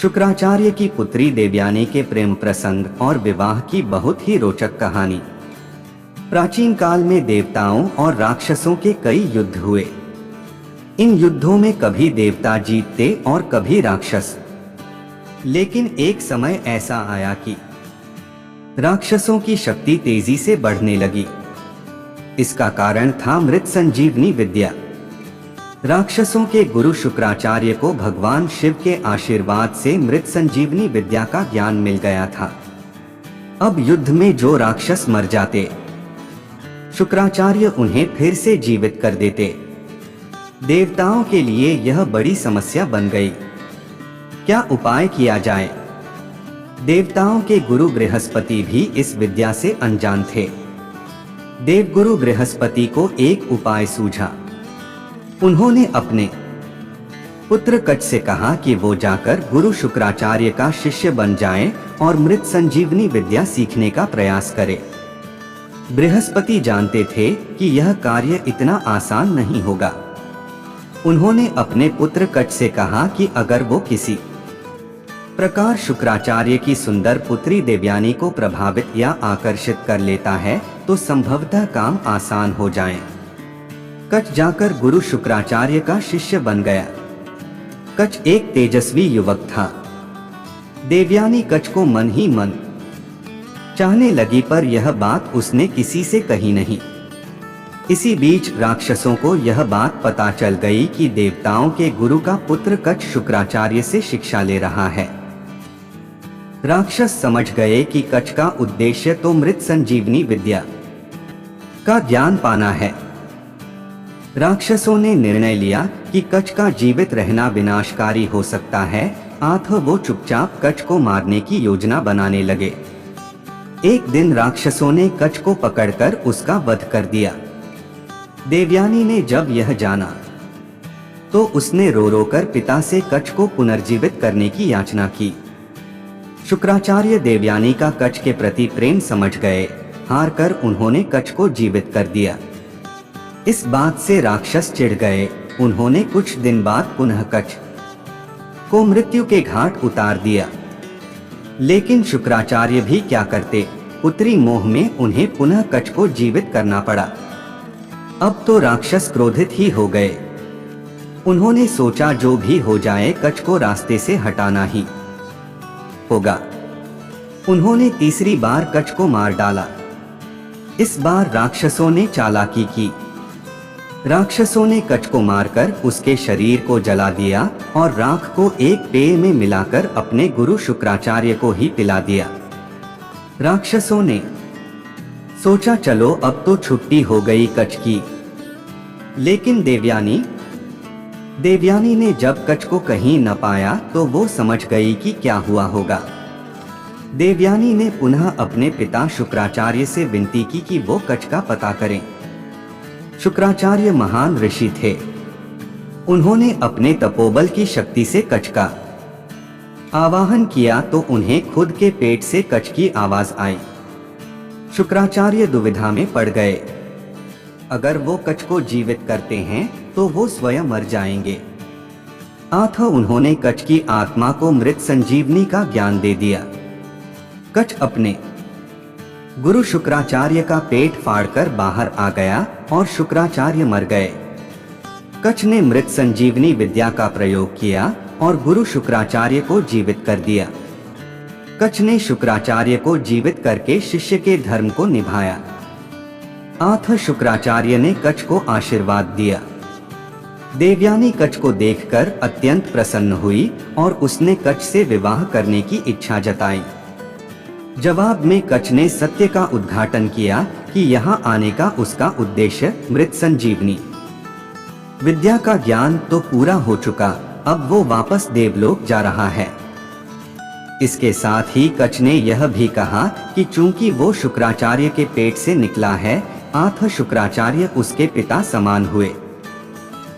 शुक्राचार्य की पुत्री देवयानी के प्रेम प्रसंग और विवाह की बहुत ही रोचक कहानी। प्राचीन काल में देवताओं और राक्षसों के कई युद्ध हुए। इन युद्धों में कभी देवता जीतते और कभी राक्षस। लेकिन एक समय ऐसा आया कि राक्षसों की शक्ति तेजी से बढ़ने लगी। इसका कारण था मृत संजीवनी विद्या। राक्षसों के गुरु शुक्राचार्य को भगवान शिव के आशीर्वाद से मृत संजीवनी विद्या का ज्ञान मिल गया था। अब युद्ध में जो राक्षस मर जाते, शुक्राचार्य उन्हें फिर से जीवित कर देते। देवताओं के लिए यह बड़ी समस्या बन गई। क्या उपाय किया जाए? देवताओं के गुरु बृहस्पति भी इस विद्या से अनजान थे। देवगुरु बृहस्पति को एक उपाय सूझा। उन्होंने अपने पुत्र कच से कहा कि वो जाकर गुरु शुक्राचार्य का शिष्य बन जाए और मृत संजीवनी विद्या सीखने का प्रयास करे। बृहस्पति जानते थे कि यह कार्य इतना आसान नहीं होगा। उन्होंने अपने पुत्र कच से कहा कि अगर वो किसी प्रकार शुक्राचार्य की सुंदर पुत्री देवयानी को प्रभावित या आकर्षित कर लेता है तो संभवतः काम आसान हो जाए। कच जाकर गुरु शुक्राचार्य का शिष्य बन गया। कच एक तेजस्वी युवक था। देवयानी कच को मन ही मन चाहने लगी, पर यह बात उसने किसी से कही नहीं। इसी बीच राक्षसों को यह बात पता चल गई कि देवताओं के गुरु का पुत्र कच शुक्राचार्य से शिक्षा ले रहा है। राक्षस समझ गए कि कच का उद्देश्य तो मृत संजीवनी विद्या का ज्ञान पाना है। राक्षसों ने निर्णय लिया कि कच का जीवित रहना विनाशकारी हो सकता है, अतः वो चुपचाप कच को मारने की योजना बनाने लगे। एक दिन राक्षसों ने कच को पकड़कर उसका वध कर दिया। देवयानी ने जब यह जाना तो उसने रो रो कर पिता से कच को पुनर्जीवित करने की याचना की। शुक्राचार्य देवयानी का कच के प्रति प्रेम समझ गए। हार कर उन्होंने कच को जीवित कर दिया। इस बात से राक्षस चिढ़ गए। उन्होंने कुछ दिन बाद पुनः कच को मृत्यु के घाट उतार दिया। लेकिन शुक्राचार्य भी क्या करते, पुत्री मोह में उन्हें पुनः कच को जीवित करना पड़ा। अब तो राक्षस क्रोधित ही हो गए। उन्होंने सोचा जो भी हो जाए कच को रास्ते से हटाना ही होगा। उन्होंने तीसरी बार कच को मार डाला। इस बार राक्षसों ने चालाकी की। राक्षसों ने कच को मारकर उसके शरीर को जला दिया और राख को एक पेय में मिलाकर अपने गुरु शुक्राचार्य को ही पिला दिया। राक्षसों ने सोचा चलो अब तो छुट्टी हो गई कच की। लेकिन देवयानी ने जब कच को कहीं न पाया तो वो समझ गई कि क्या हुआ होगा। देवयानी ने पुनः अपने पिता शुक्राचार्य से विनती की कि वो कच का पता करें। शुक्राचार्य महान ऋषि थे। उन्होंने अपने तपोबल की शक्ति से कच का आवाहन किया तो उन्हें खुद के पेट से कच की आवाज आई। शुक्राचार्य दुविधा में पड़ गए। अगर वो कच को जीवित करते हैं तो वो स्वयं मर जाएंगे, अतः उन्होंने कच की आत्मा को मृत संजीवनी का ज्ञान दे दिया। कच अपने गुरु शुक्राचार्य का पेट फाड़कर बाहर आ गया और शुक्राचार्य मर गए। कच ने मृत संजीवनी विद्या का प्रयोग किया और गुरु शुक्राचार्य को जीवित कर दिया। कच ने शुक्राचार्य को जीवित करके शिष्य के धर्म को निभाया। अतः शुक्राचार्य ने कच को आशीर्वाद दिया। देवयानी कच को देखकर अत्यंत प्रसन्न हुई और उसने कच से विवाह करने की इच्छा जताई। जवाब में कच ने सत्य का उद्घाटन किया कि यहाँ आने का उसका उद्देश्य मृत संजीवनी विद्या का ज्ञान तो पूरा हो चुका, अब वो वापस देवलोक जा रहा है। इसके साथ ही कच ने यह भी कहा कि चूंकि वो शुक्राचार्य के पेट से निकला है, अतः शुक्राचार्य उसके पिता समान हुए।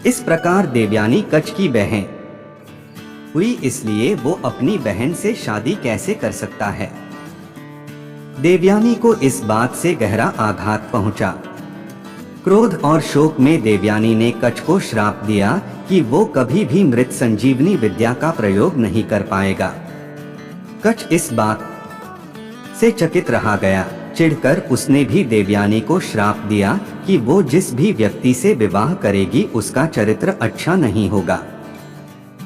इस प्रकार देवयानी कच की बहन हुई, इसलिए वो अपनी बहन से शादी कैसे कर सकता है। देवयानी को इस बात से गहरा आघात पहुंचा। क्रोध और शोक में देवयानी ने कच को श्राप दिया कि वो कभी भी मृत संजीवनी विद्या का प्रयोग नहीं कर पाएगा। कच्छ इस बात से चकित रहा गया। चिढ़कर उसने भी देवयानी को श्राप दिया कि वो जिस भी व्यक्ति से विवाह करेगी उसका चरित्र अच्छा नहीं होगा।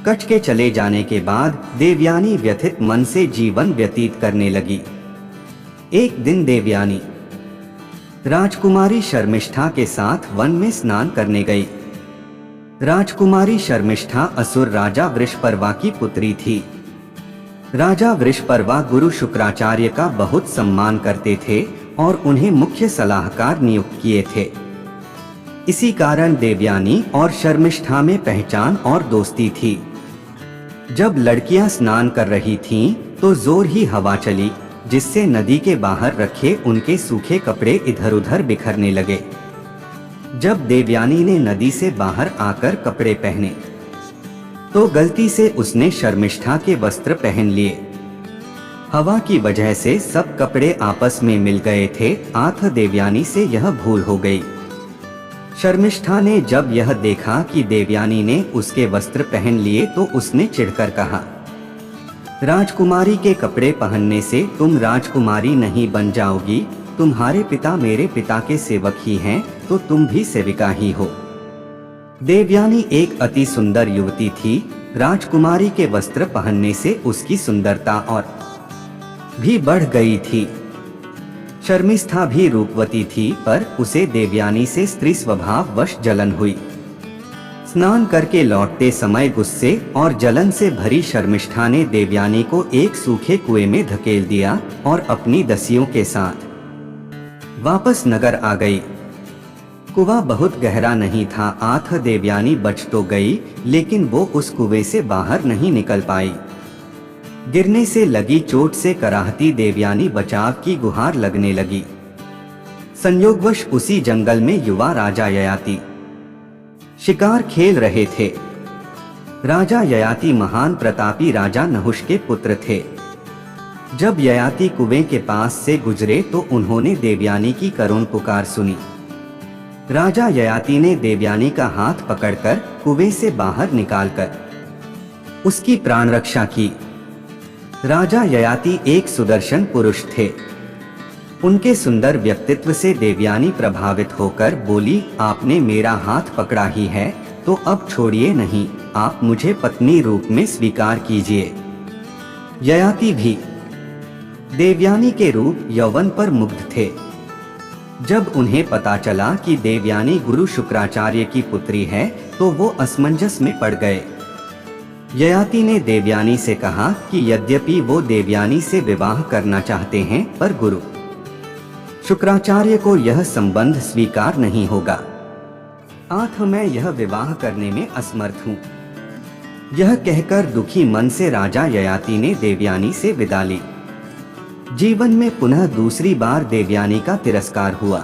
कच्छ के चले जाने के बाद देवयानी व्यथित मन से जीवन व्यतीत करने लगी। एक दिन देवयानी राजकुमारी शर्मिष्ठा के साथ वन में स्नान करने गई। राजकुमारी शर्मिष्ठा असुर राजा वृषपर्वा की पुत्री थी। राजा वृषपर्वा गुरु शुक्राचार्य का बहुत सम्मान करते थे और उन्हें मुख्य सलाहकार नियुक्त किए थे। इसी कारण देवयानी और शर्मिष्ठा में पहचान और दोस्ती थी। जब लड़कियां स्नान कर रही थीं, तो जोर ही हवा चली, जिससे नदी के बाहर रखे उनके सूखे कपड़े इधर उधर बिखरने लगे। जब देवयानी ने नदी से बाहर आकर कपड़े पहने, तो गलती से उसने शर्मिष्ठा के वस्त्र पहन लिए। हवा की वजह से सब कपड़े आपस में मिल गए थे। आठ देवयानी से यह भूल हो गई। शर्मिष्ठा ने जब यह देखा कि देवयानी ने उसके वस्त्र पहन लिए, तो उसने चिढ़कर कहा, राजकुमारी के कपड़े पहनने से तुम राजकुमारी नहीं बन जाओगी। तुम्हारे पिता मेरे पिता के सेवक ही हैं, तो तुम भी सेविका ही हो। देवयानी एक अति सुंदर युवती थी। राजकुमारी के वस्त्र पहनने से उसकी सुंदरता और भी बढ़ गई थी। शर्मिष्ठा भी रूपवती थी, पर उसे देवयानी से स्त्री स्वभाव वश जलन हुई। स्नान करके लौटते समय गुस्से और जलन से भरी शर्मिष्ठा ने देवयानी को एक सूखे कुएं में धकेल दिया और अपनी दसियों के साथ वापस नगर आ गई। कुआं बहुत गहरा नहीं था। आठ देवयानी बच तो गई, लेकिन वो उस कुएं से बाहर नहीं निकल पाई। गिरने से लगी चोट से कराहती देवयानी बचाव की गुहार लगने लगी। संयोगवश उसी जंगल में युवा राजा ययाति शिकार खेल रहे थे। राजा ययाति महान प्रतापी राजा नहुष के पुत्र थे। जब ययाति कुएं के पास से गुजरे, तो उन्होंने देवयानी की करुण पुकार सुनी। राजा ययाति ने देवयानी का हाथ पकड़कर कुएं से बाहर निकालकर उसकी प्राण रक्षा की। राजा ययाति एक सुदर्शन पुरुष थे। उनके सुंदर व्यक्तित्व से देवयानी प्रभावित होकर बोली, आपने मेरा हाथ पकड़ा ही है, तो अब छोड़िए नहीं, आप मुझे पत्नी रूप में स्वीकार कीजिए। ययाति भी देवयानी के रूप यौवन पर मुग्ध थे। जब उन्हें पता चला कि देवयानी गुरु शुक्राचार्य की पुत्री है, तो वो असमंजस में पड़ गए। ययाति ने देवयानी से कहा कि यद्यपि वो देवयानी से विवाह करना चाहते हैं, पर गुरु शुक्राचार्य को यह संबंध स्वीकार नहीं होगा। आठ मैं यह विवाह करने में असमर्थ हूँ। यह कहकर दुखी मन से राजा ययाति ने देवयानी से विदा ली। जीवन में पुनः दूसरी बार देवयानी का तिरस्कार हुआ।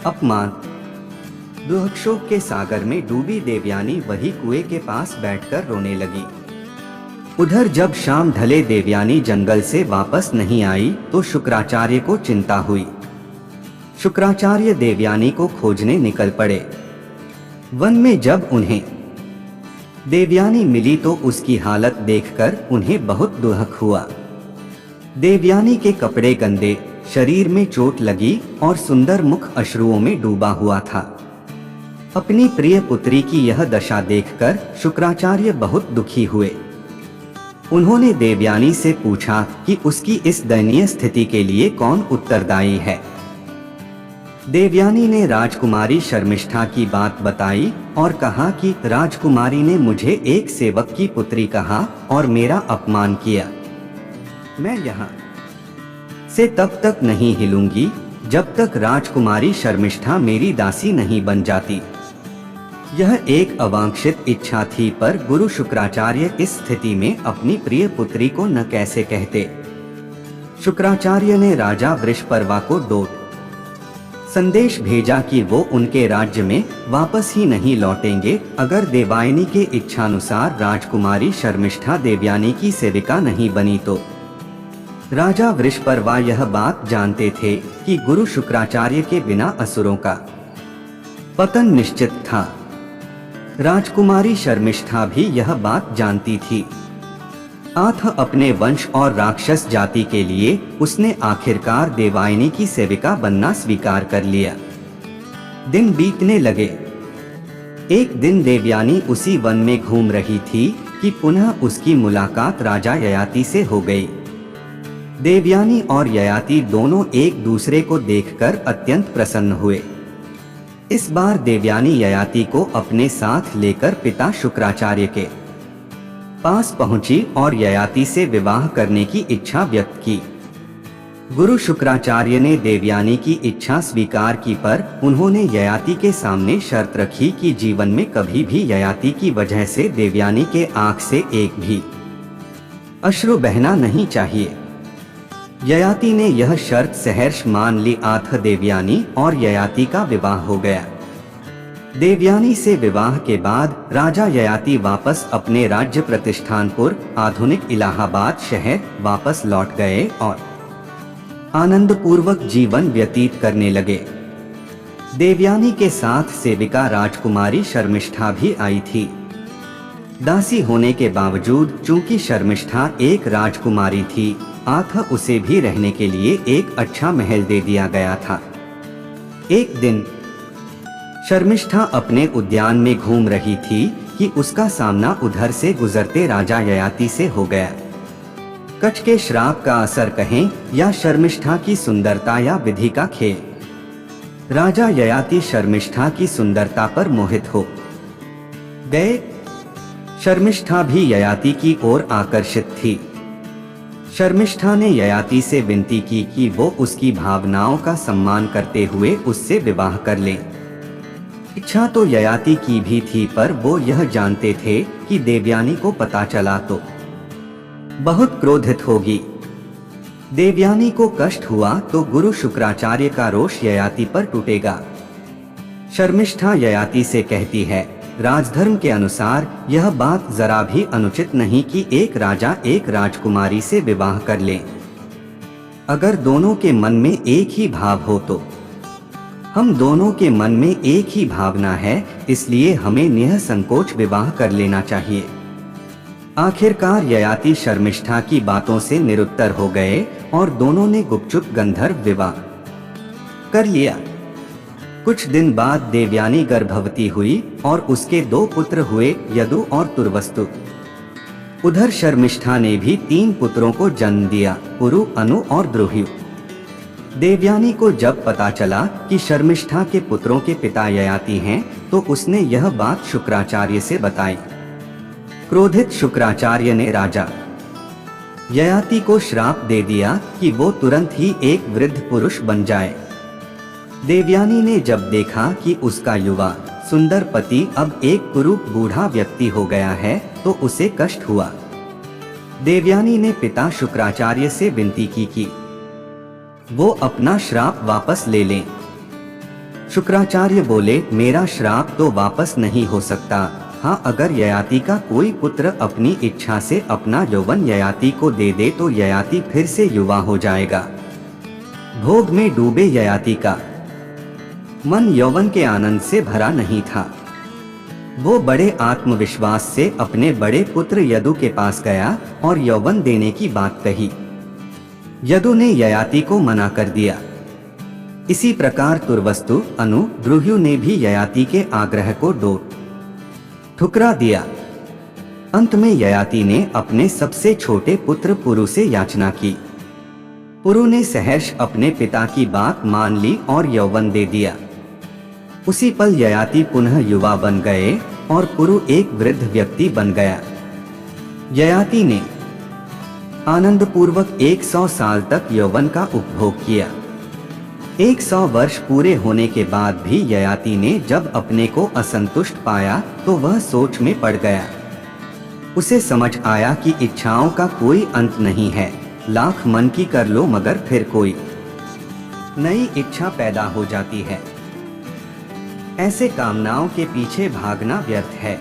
अपमान दुःख के सागर में डूबी देवयानी वही कुएं के पास बैठकर रोने लगी। उधर जब शाम ढले देवयानी जंगल से वापस नहीं आई, तो शुक्राचार्य को चिंता हुई। शुक्राचार्य देवयानी को खोजने निकल पड़े। वन में जब उन्हें देवयानी मिली, तो उसकी हालत देखकर उन्हें बहुत दुख हुआ। देवयानी के कपड़े गंदे, शरीर में चोट लगी और सुंदर मुख अश्रुओं में डूबा हुआ था। अपनी प्रिय पुत्री की यह दशा देखकर शुक्राचार्य बहुत दुखी हुए। उन्होंने देवयानी से पूछा कि उसकी इस दयनीय स्थिति के लिए कौन उत्तरदायी है। देवयानी ने राजकुमारी शर्मिष्ठा की बात बताई और कहा कि राजकुमारी ने मुझे एक सेवक की पुत्री कहा और मेरा अपमान किया। मैं यहाँ से तब तक नहीं हिलूंगी जब तक राजकुमारी शर्मिष्ठा मेरी दासी नहीं बन जाती। यह एक अवांछित इच्छा थी, पर गुरु शुक्राचार्य इस स्थिति में अपनी प्रिय पुत्री को न कैसे कहते। शुक्राचार्य ने राजा वृषपर्वा को दूत संदेश भेजा कि वो उनके राज्य में वापस ही नहीं लौटेंगे अगर देवयानी के इच्छानुसार राजकुमारी शर्मिष्ठा देवयानी की सेविका नहीं बनी तो। राजा वृषपर्वा यह बात जानते थे कि गुरु शुक्राचार्य के बिना असुरों का पतन निश्चित था। राजकुमारी शर्मिष्ठा भी यह बात जानती थी। अथ अपने वंश और राक्षस जाति के लिए उसने आखिरकार देवयानी की सेविका बनना स्वीकार कर लिया। दिन बीतने लगे। एक दिन देवयानी उसी वन में घूम रही थी कि पुनः उसकी मुलाकात राजा ययाति से हो गई। देवयानी और ययाति दोनों एक दूसरे को देखकर अत्यंत प्रसन्न हुए। इस बार देवयानी ययाति को अपने साथ लेकर पिता शुक्राचार्य के पास पहुंची और ययाति से विवाह करने की इच्छा व्यक्त की। गुरु शुक्राचार्य ने देवयानी की इच्छा स्वीकार की, पर उन्होंने ययाति के सामने शर्त रखी कि जीवन में कभी भी ययाति की वजह से देवयानी के आंख से एक भी अश्रु बहना नहीं चाहिए। ययाति ने यह शर्त सहर्ष मान ली। अथ देवयानी और ययाति का विवाह हो गया। देवयानी से विवाह के बाद राजा ययाति वापस अपने राज्य प्रतिष्ठानपुर आधुनिक इलाहाबाद शहर वापस लौट गए और आनंद पूर्वक जीवन व्यतीत करने लगे। देवयानी के साथ सेविका राजकुमारी शर्मिष्ठा भी आई थी। दासी होने के बावजूद चूंकि शर्मिष्ठा एक राजकुमारी थी, अथ उसे भी रहने के लिए एक अच्छा महल दे दिया गया था। एक दिन शर्मिष्ठा अपने उद्यान में घूम रही थी कि उसका सामना उधर से गुजरते राजा ययाति से हो गया। कच के श्राप का असर कहें या शर्मिष्ठा की सुंदरता या विधि का खेल, राजा ययाति शर्मिष्ठा की सुंदरता पर मोहित हो गए। शर्मिष्ठा भी ययाति की ओर आकर्षित थी। शर्मिष्ठा ने ययाति से विनती की कि वो उसकी भावनाओं का सम्मान करते हुए उससे विवाह कर ले। इच्छा तो ययाति की भी थी, पर वो यह जानते थे कि देवयानी को पता चला तो बहुत क्रोधित होगी। देवयानी को कष्ट हुआ तो गुरु शुक्राचार्य का रोष ययाति पर टूटेगा। शर्मिष्ठा ययाति से कहती है, राजधर्म के अनुसार यह बात जरा भी अनुचित नहीं कि एक राजा एक राजकुमारी से विवाह कर ले। अगर दोनों के मन में एक ही भाव हो तो हम दोनों के मन में एक ही भावना है, इसलिए हमें निःसंकोच विवाह कर लेना चाहिए। आखिरकार ययाति शर्मिष्ठा की बातों से निरुत्तर हो गए और दोनों ने गुपचुप गंधर्व विवाह कर लिया। कुछ दिन बाद देवयानी गर्भवती हुई और उसके 2 पुत्र हुए, यदु और तुर्वस्तु। उधर शर्मिष्ठा ने भी 3 पुत्रों को जन्म दिया, पुरु, अनु और द्रुह्यु। देवयानी को जब पता चला कि शर्मिष्ठा के पुत्रों के पिता ययाति हैं, तो उसने यह बात शुक्राचार्य से बताई। क्रोधित शुक्राचार्य ने राजा ययाति को श्राप दे दिया कि वो तुरंत ही एक वृद्ध पुरुष बन जाए। देवयानी ने जब देखा कि उसका युवा सुंदर पति अब एक कुरूप बूढ़ा व्यक्ति हो गया है, तो उसे कष्ट हुआ। देवयानी ने पिता शुक्राचार्य से विनती की कि वो अपना श्राप वापस ले लें। शुक्राचार्य बोले, मेरा श्राप तो वापस नहीं हो सकता। हाँ, अगर ययाति का कोई पुत्र अपनी इच्छा से अपना यौवन ययाति को दे दे तो ययाति फिर से युवा हो जाएगा। भोग में डूबे ययाति का मन यौवन के आनंद से भरा नहीं था। वो बड़े आत्मविश्वास से अपने बड़े पुत्र यदु के पास गया और यौवन देने की बात कही। यदु ने ययाति को मना कर दिया। इसी प्रकार तुर्वस्तु, अनु, द्रुह्यु ने भी ययाति के आग्रह को ठुकरा दिया। अंत में ययाति ने अपने सबसे छोटे पुत्र पुरु से याचना की। पुरु ने सहर्ष अपने पिता की बात मान ली और यौवन दे दिया। उसी पल ययाति पुनः युवा बन गए और पुरु एक वृद्ध व्यक्ति बन गया। ययाति ने आनंद पूर्वक 100 साल तक यौवन का उपभोग किया। 100 वर्ष पूरे होने के बाद भी ययाति ने जब अपने को असंतुष्ट पाया तो वह सोच में पड़ गया। उसे समझ आया कि इच्छाओं का कोई अंत नहीं है, लाख मन की कर लो मगर फिर कोई नई इच्छा पैदा हो जाती है। ऐसे कामनाओं के पीछे भागना व्यर्थ है।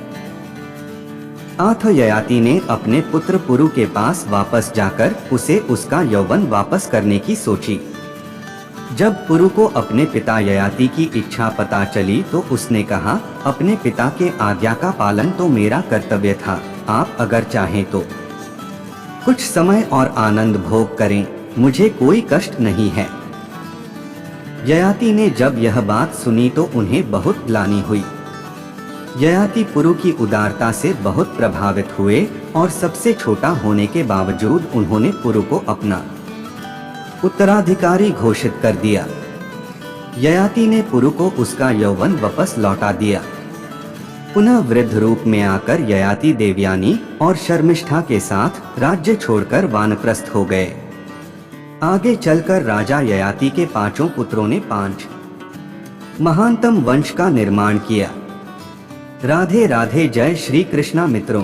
अथ ययाति ने अपने पुत्र पुरु के पास वापस जाकर उसे उसका यौवन वापस करने की सोची। जब पुरु को अपने पिता ययाति की इच्छा पता चली तो उसने कहा, अपने पिता के आज्ञा का पालन तो मेरा कर्तव्य था। आप अगर चाहें तो कुछ समय और आनंद भोग करें, मुझे कोई कष्ट नहीं है। ययाति ने जब यह बात सुनी तो उन्हें बहुत ग्लानि हुई। ययाति पुरु की उदारता से बहुत प्रभावित हुए और सबसे छोटा होने के बावजूद उन्होंने पुरु को अपना उत्तराधिकारी घोषित कर दिया। ययाति ने पुरु को उसका यौवन वापस लौटा दिया। पुनः वृद्ध रूप में आकर ययाति देवयानी और शर्मिष्ठा के साथ राज्य छोड़कर वानप्रस्थ हो गए। आगे चलकर राजा ययाति के 5 पुत्रों ने 5 महानतम वंश का निर्माण किया। राधे राधे। जय श्री कृष्णा मित्रों।